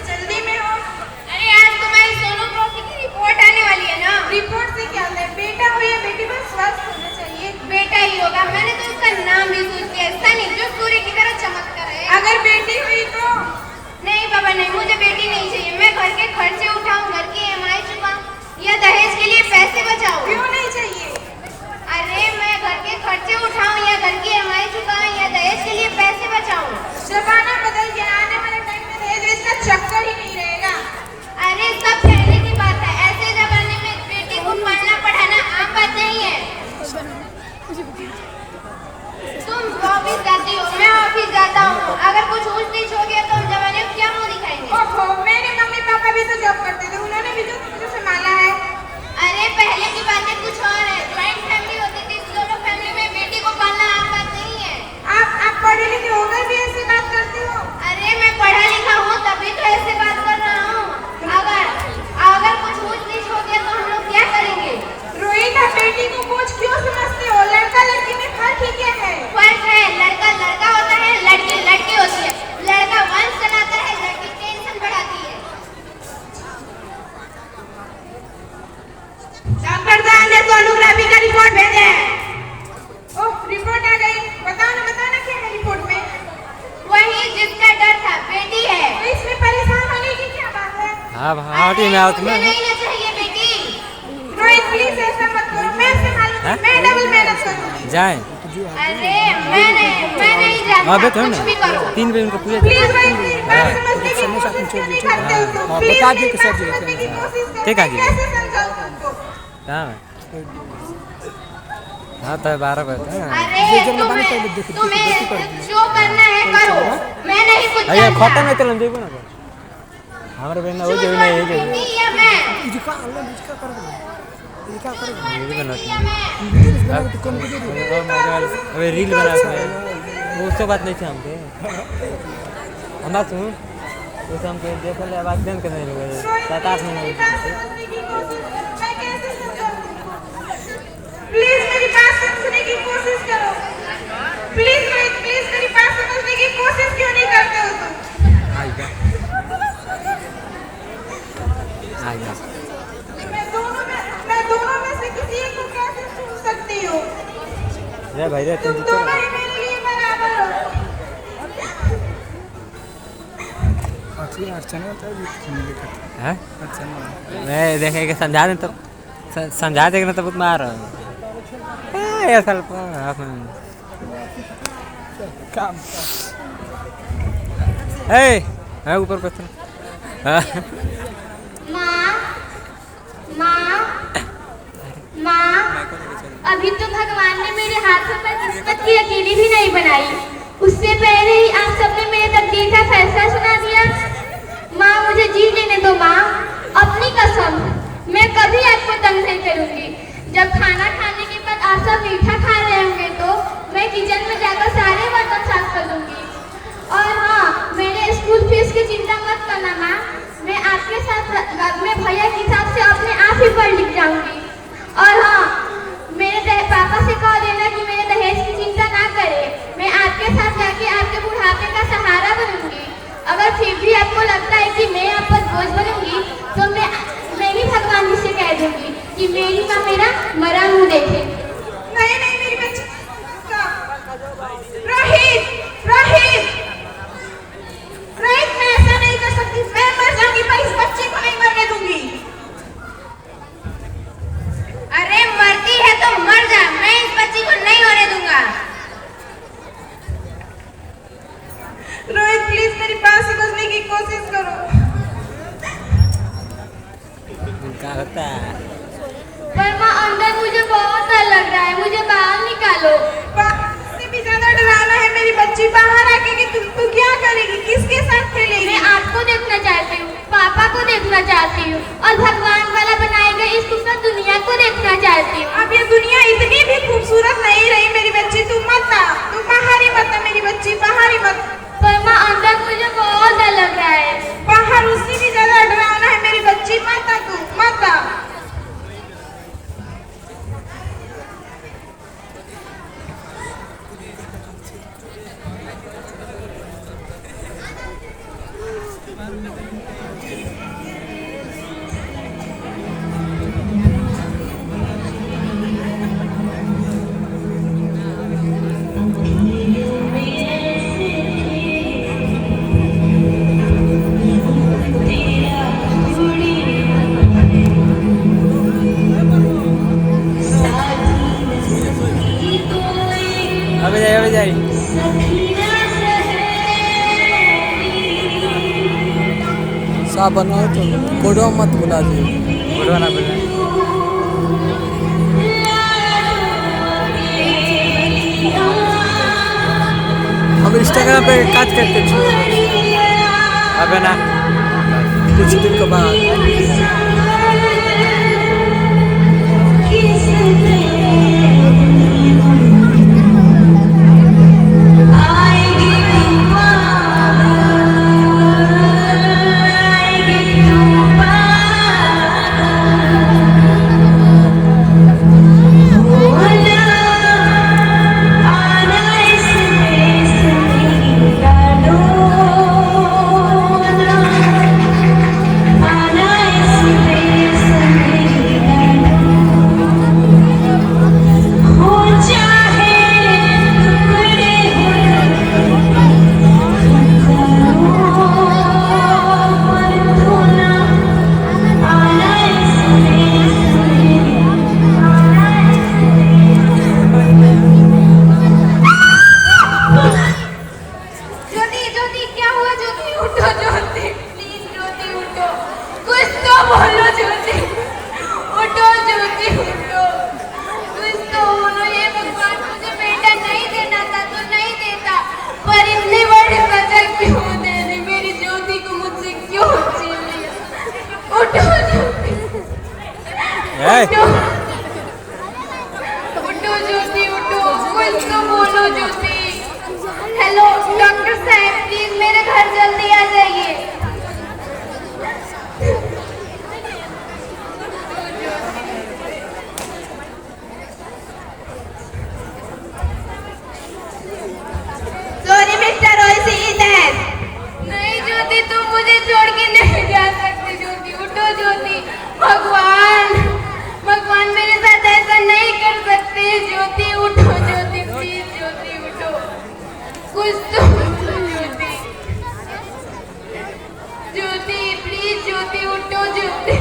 जल्दी में हो। अरे आज तुम्हारी सोनोग्राफी की रिपोर्ट आने वाली है ना। रिपोर्ट से क्या होता है? बेटा हो या बेटी, बस स्वस्थ होना चाहिए। बेटा ही होगा। मैंने तो उसका नाम भी सोच लिया, सनी, जो सूर्य की तरह चमकता रहे। अगर बेटी हुई तो? नहीं बाबा नहीं, मुझे बेटी नहीं चाहिए। मैं घर के खर्चे उठाऊं, घर की EMI चुकाऊं या दहेज के लिए पैसे बचाऊं। क्यों नहीं चाहिए? अरे मैं घर के खर्चे उठाऊं या घर की EMI चुकाऊं या दहेज के लिए पैसे बचाऊं। जमाना बदल गया, आने वाले टाइम में दहेज का चक्कर ही नहीं रहेगा। अरे सब कहने की बात है, ऐसे जमाने में बेटी को पालना पढ़ाना आम बात नहीं है। तुम ऑफिस जाती हो, मैं ऑफिस जाता हूँ। अगर कुछ ऊंच नीच हो गया तो हम जमाने में क्या मुंह दिखाएंगे? ओहो, मेरे मम्मी पापा भी तो जॉब करते थे, उन्होंने भी तो मुझे संभाला है। अरे पहले की बातें कुछ और है। ज्वाइंट फैमिली होती थी, सोलो फैमिली में बेटी को पालना आम बात नहीं है। आप पढ़े लिखे होकर भी ऐसी बात करती हो? अरे मैं पढ़ा लिखा हूँ तभी तो ऐसे बात कर रहा हूँ। अगर कुछ ऊंच नीच हो गया तो हम लोग क्या करेंगे? रोहित, आप बेटी को कुछ क्यों समझते हो? लड़का लड़की में फर्क ही क्या है? फर्क है, लड़का लड़का होता है, लड़की लड़की होती है। लड़का वंश चलाता है, लड़की टेंशन बढ़ाती है। डॉक्टर साहब ने सोनोग्राफी का रिपोर्ट भेजे हैं। ओह, रिपोर्ट आ गई। बताना क्या है रिपोर्ट में? वही जिसका डर था, बेटी है। तो इसमें परेशान होने की क्या बात है? हाँ हाँ मैं आओ मुझे नहीं ना चाहिए बेटी। रोहित प्लीज ऐसा मत करो, मैं संभालूंगी, मैं डबल मेहनत करूंगी। जाए। अरे मैं नहीं जाता। अबे तो कुछ भी करो। 3 बजे उनको पूजा प्लीज रोहित, मेरी बात समझने की कोशिश क्यों नहीं करते हो तुम? प्लीज बता मेरी दियो कि बात सर जी समझने की कोशिश करो। ठीक है मैं जी। कैसे समझाऊं तुमको? हाँ हाँ तो 12 बजे। अरे तुम्हें जो करना है करो, मैं नहीं कुछ अरे जानता। खत्म है तो लंजे को ना हमारे बहन हो जाए नहीं है बेटी या मैं? रील बनाते या मैं? अबे रील बनाते हैं वो सब बात नहीं थी हमके हमारा सुन वो सब हमके देखो ले बात देन के नहीं लोगे 7-8 मेरी महीने बात समझने की कोशिश करो, मैं कैसे समझाऊं तुमको? प्लीज मेरी बात समझने की कोशिश करो। प्लीज रोहित, प्लीज मेरी बात समझने की कोशिश क्यों नहीं करते हो तुम? आएगा आएगा मैं दोनों में से किसी एक को कैसे चुन सकती हूँ? रे भाई रे तुम दोनों ही मेरे लिए बराबर हो। हैं मैं देखेगा समझा दें तो समझा देगा ना तो बहुत मार ये साल काम है ऊपर पत्थर माँ, अभी तो भगवान ने मेरे हाथों पर किस्मत की अकेली भी नहीं बनाई, उससे पहले ही आप सबने मेरे तकदीर का फैसला सुना दिया। माँ मुझे जी लेने दो माँ, अपनी कसम मैं कभी आपको तंग नहीं करूँगी। जब खाना खाने के बाद आप सब मीठा खा रहे होंगे तो मैं किचन में जाकर सारे बर्तन साफ कर दूँगी। और हाँ, मेरे स्कूल फीस की चिंता मत करना माँ, मैं आपके साथ में भैया के हिसाब से अपने आप ही पढ़ लिख जाऊँगी। और हाँ, मेरे पापा से कह देना कि मेरे दहेज की चिंता ना करे, मैं आपके साथ जाके आपके बुढ़ापे का सहारा बनूंगी। अगर फिर भी आपको लगता है कि मैं आप पर बोझ बनूंगी तो मैं भी भगवान जी से कह दूंगी कि मेरी माँ मेरा मरा मुँह देखे। नहीं नहीं मेरी बच्ची। रोहित रोहित रोहित, मैं ऐसा नहीं कर सकती। मैं मर जाऊंगी पर इस बच्चे को नहीं मरने दूंगी। अरे मरती है तो मर जा, मैं इस बच्ची को नहीं होने दूंगा। रोहित प्लीज मेरी बात समझने की कोशिश करो। क्या होता है पर माँ अंदर मुझे बहुत डर लग रहा है, मुझे बाहर निकालो। से भी ज्यादा डराना है मेरी बच्ची। बाहर आके कि तू क्या करेगी, किसके साथ खेलेगी? मैं आपको देखना चाहती हूँ, पापा को देखना चाहती हूँ और भगवान वाला बनाए गए इस खूबसूरत दुनिया को देखना चाहती हूँ। अब ये दुनिया इतनी भी खूबसूरत नहीं रही मेरी बच्ची। तू मत आ, तू बाहर ही मत आ मेरी बच्ची, बाहर ही मत। पर माँ अंदर मुझे बहुत डर लग रहा है। बाहर उससे भी ज्यादा डराना है मेरी बच्ची। मत आ, तू मत आ। है साफ बनाओ तो कोडो मत बुला दे। फोटो ना बोले हम इंस्टाग्राम पे काट करके अबे ना कुछ दिन के बाद ज्योति ज्योति क्या हुआ ज्योति उठो ज्योति प्लीज ज्योति उठो कुछ तो बोलो ज्योति उठो ज्योति उठो कुछ तो बोलो ये भगवान मुझे बेटा नहीं देना था तो नहीं देता पर इतनी बड़ी सजा क्यों दे दी मेरी ज्योति को मुझसे क्यों छीन लिया उठो ज्योति उठो उठो ज्योति उठो कुछ तो बोलो ज्योति हेलो डॉक्टर साहब प्लीज मेरे घर जल्दी आ जाइए सॉरी मिस्टर रोयसी इधर। नहीं ज्योति तुम मुझे छोड़ के नहीं जा सकते ज्योति उठो ज्योति भगवान भगवान मेरे साथ ऐसा नहीं कर सकते ज्योति उठो ज्योति प्लीज ज्योति उठो कुछ तो बोलो ज्योति ज्योति प्लीज ज्योति उठो ज्योति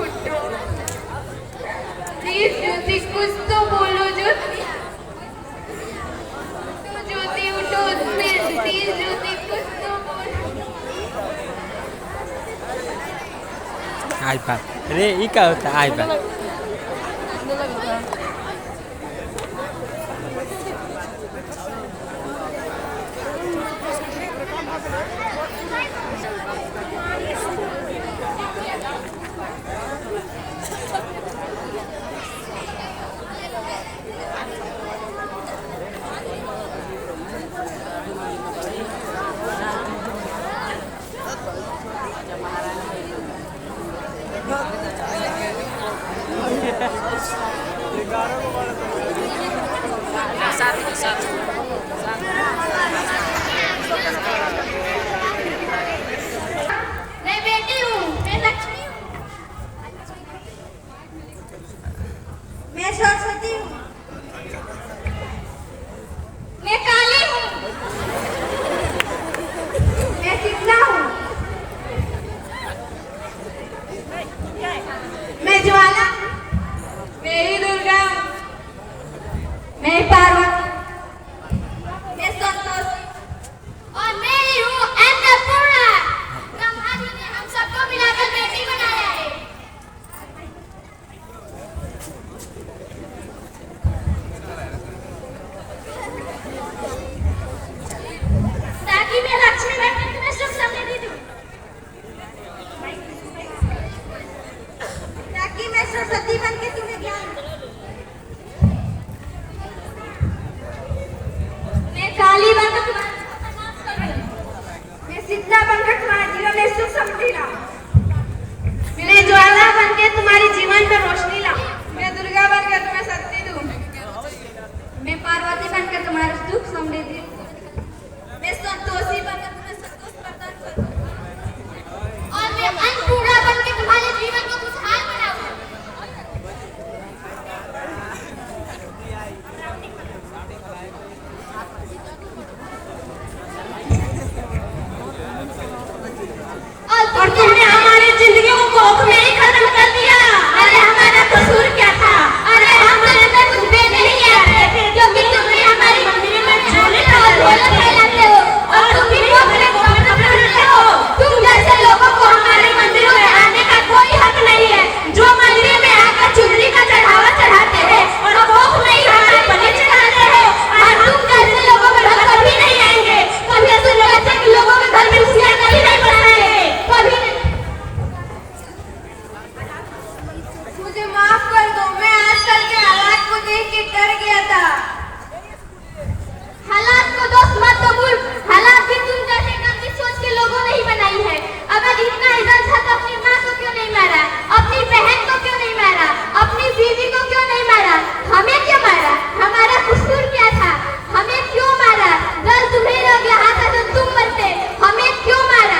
उठो प्लीज ज्योति कुछ तो बोलो ज्योति ज्योति उठो प्लीज ज्योति कुछ तो बोलो आईपैड अरे ये क्या होता है आईपैड मैं बेटी हूँ मैं लक्ष्मी हूँ मैं सरस्वती हूँ। मैं काली हूँ मैं शीतला हूँ। मैं ज्वाला हूँ। मैं ही दुर्गा हूँ मैं पार्वती। मैं संतोषी। और मैं ही हूँ अन्नपूर्णा ब्रह्मा जी ने हम सबको मिलाकर बेटी रिजल्ट था तो अपनी माँ को क्यों नहीं मारा, अपनी बहन को क्यों नहीं मारा, अपनी बीवी को क्यों नहीं मारा, हमें क्यों मारा? हमारा कसूर क्या था? हमें क्यों मारा? दर्द तुम्हें लग रहा था तो तुम मरते, हमें क्यों मारा?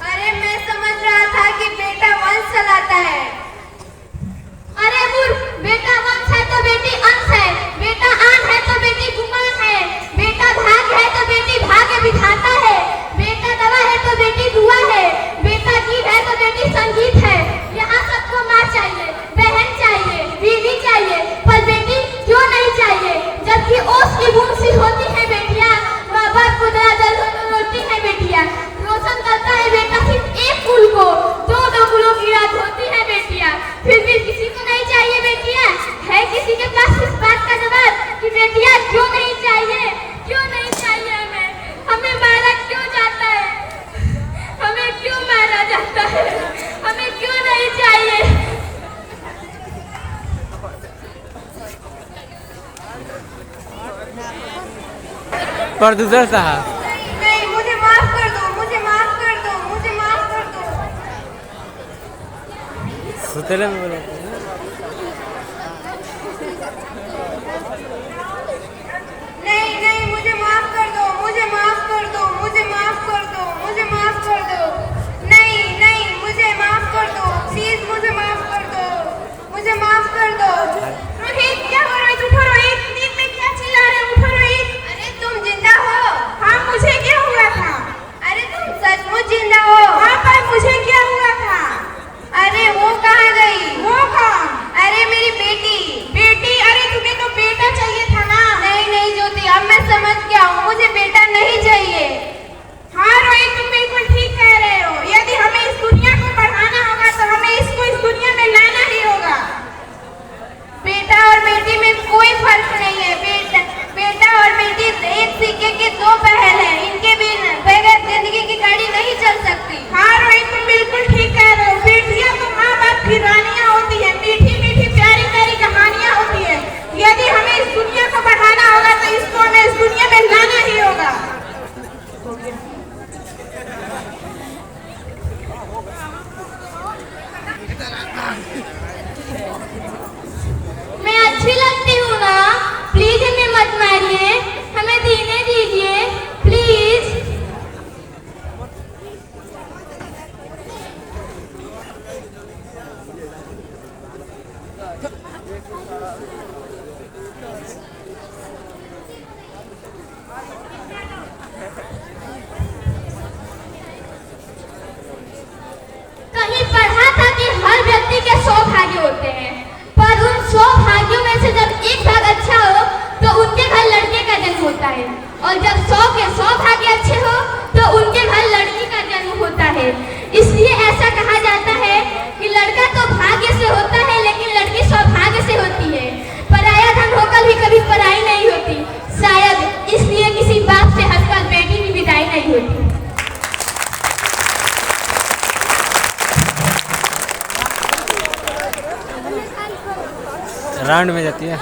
अरे मैं समझ रहा था कि बेटा वंश चलाता है। अरे मूर्ख, बेटा वंश है तो बेटी अंश है, बेटा आन है तो बेटी गुमान है, बेटा भाग्य है तो बेटी भाग्य विधाता है, बेटा दवा है तो बेटी दुआ है, बेटा गीत है तो बेटी संगीत है। यहाँ सबको माँ चाहिए, बहन चाहिए, बीवी चाहिए, पर बेटी क्यों नहीं चाहिए? जबकि ओस की बूंद सी होती है बेटियाँ, माँ बाप को दया दर्द होती है बेटियाँ, रोशन करता है बेटा सिर्फ एक कुल को, दो कुलों की रात होती है बेटियाँ, फिर भी किसी को नहीं चाहिए बेटियाँ। है किसी के पास इस बात का जवाब कि बेटियाँ क्यों नहीं चाहिए? क्यों नहीं चाहिए हमें? हमें मारा क्यों जाता है? हमें क्यों मारा जाता है? हमें क्यों नहीं चाहिए? प्रोड्यूसर साहब नहीं, मुझे माफ कर दो, मुझे माफ कर दो, मुझे माफ कर दो। सुतेले में बोले नहीं नहीं, मुझे माफ कर दो, मुझे माफ कर दो, मुझे माफ कर दो, मुझे माफ कर दो। नहीं नहीं, मुझे माफ कर दो, प्लीज मुझे माफ कर दो, मुझे माफ कर दो। रोहित, क्या हो रोहित? उठो रोहित, नींद में क्या चिल्ला रहे हो? उठो रोहित। अरे तुम जिंदा हो? हाँ, मुझे क्या हुआ था? अरे तुम सचमुच जिंदा हो? हाँ, पर मुझे क्या हुआ था? अरे वो कहाँ गई? वो कौन? अरे मेरी बेटी। बेटी? अरे तुम्हें तो बेटा चाहिए था ना? नहीं नहीं ज्योति, अब मैं समझ गया हूँ, मुझे बेटा नहीं चाहिए। हाँ रोहित, तुम बिल्कुल ठीक कह रहे हो। यदि हमें इस दुनिया को बढ़ाना होगा तो हमें इसको इस दुनिया में लाना ही होगा। बेटा और बेटी में कोई फर्क नहीं है। बेटा और बेटी एक सिक्के के दो पहल हैं, इनके बिना बगैर जिंदगी की गाड़ी नहीं चल सकती। हाँ रोहित, तुम बिल्कुल ठीक कह रहे हो। बेटियां तो माँ बाप की रानियां होती है, मीठी मीठी प्यारी प्यारी कहानियां होती है। यदि हमें इस दुनिया को बढ़ाना होगा तो इसको हमें इस दुनिया में लाना ही होगा। मैं अच्छी लगती हूँ ना? प्लीज हमें मत मारिए, हमें जीने दीजिए प्लीज। कहीं पढ़ा था कि हर व्यक्ति के 100 भाग्य होते हैं, पर उन 100 भाग्यों में से जब एक भाग अच्छा हो तो उनके घर लड़के का जन्म होता है, और जब 100 के 100 भाग्य अच्छे हो तो उनके घर लड़की का जन्म होता है। इसलिए ऐसा कहा जाता है कि लड़का तो भाग्य से होता है लेकिन लड़की सौभाग्य से होती है। पराया धन होकर भी कभी पराई नहीं होती, शायद इसलिए किसी बाप से हंसकर बेटी की विदाई नहीं होती। राउंड में जाती है।